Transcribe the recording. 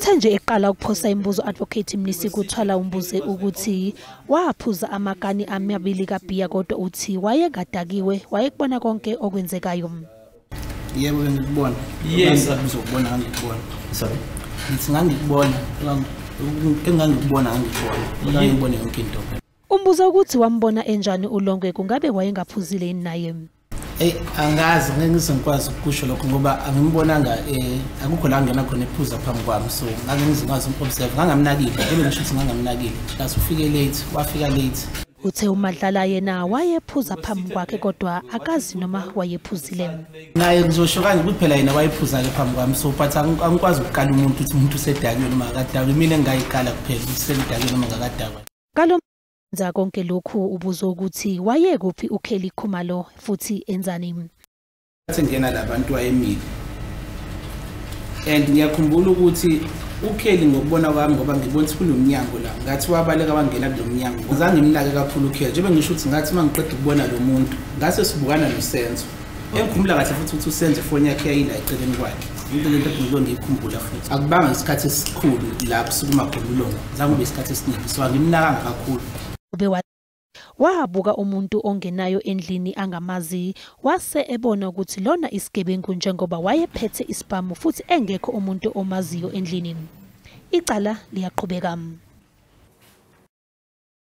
Uthe nje eqala ukuphosa imibuzo Advocate Mnisi kuThwala umbuze ukuthi waphuza amakani amabili kaBhiya kodwa uthi wayengadakiwe wayekubona konke okwenzekayo. Yebo ngikubona. Yes ngizokubona ngikubona. Sorry. Ngithi ngangikubona engangikubona ngikubona. Ngibone yonke into. Umbuza ukuthi wambona enjani uLongwe kungabe wayengaphuzile yini naye. Angazi ngeke ngizokwazi ukusho lokho ngoba angimbonanga akukho la ngena khona ephuza phambi kwami so ngake ngizokwazi ukumobserve ngangamnakile bebe ngisho ukuthi ngangamnakile plus ufike late wafika late. Uthe uMadlala yena wayephuza phambi kwakhe kodwa akazi noma wayephuzile. Naye ngizosho kanje kuphela yena wayephuza ke phambi kwami so but angikwazi ukukala umuntu ukuthi umuntu usedakwe noma akadakwe mina engayikala kuphela usedakwe noma akadakwe. Nza konke lokhu ubuzo ukuthi waye kuphi uKelly Khumalo futhi enzani. Ngathi ngena labantu wayemile. And ngiyakhumbula ukuthi uKelly ngokubona kwami ngoba ngibona ukuthi kunomnyango la. Ngathi wabaleka wangena kulo mnyango. Ngizange ngimlake kakhulu uKelly. Njengoba ngisho ukuthi ngathi mangiqeda ukubona lo muntu, ngase sibukana noSenzo. Engikhumbula kahle futhi ukuthi uSenzo ifoni yakhe yayila eceleni kwakhe. Into lento engizonge ngiyikhumbula futhi. Akubanga isikhathi esikhulu lapho sukuma khona uLongo. Zange kube isikhathi esiningi. So angimnakanga kakhulu. Wabuka umuntu ongenayo endlini angamazi wase ebona ukuthi lona isigebengu njengoba wayephethe ispamu futhi engekho umuntu omaziyo endlini. Icala liyaqhubeka.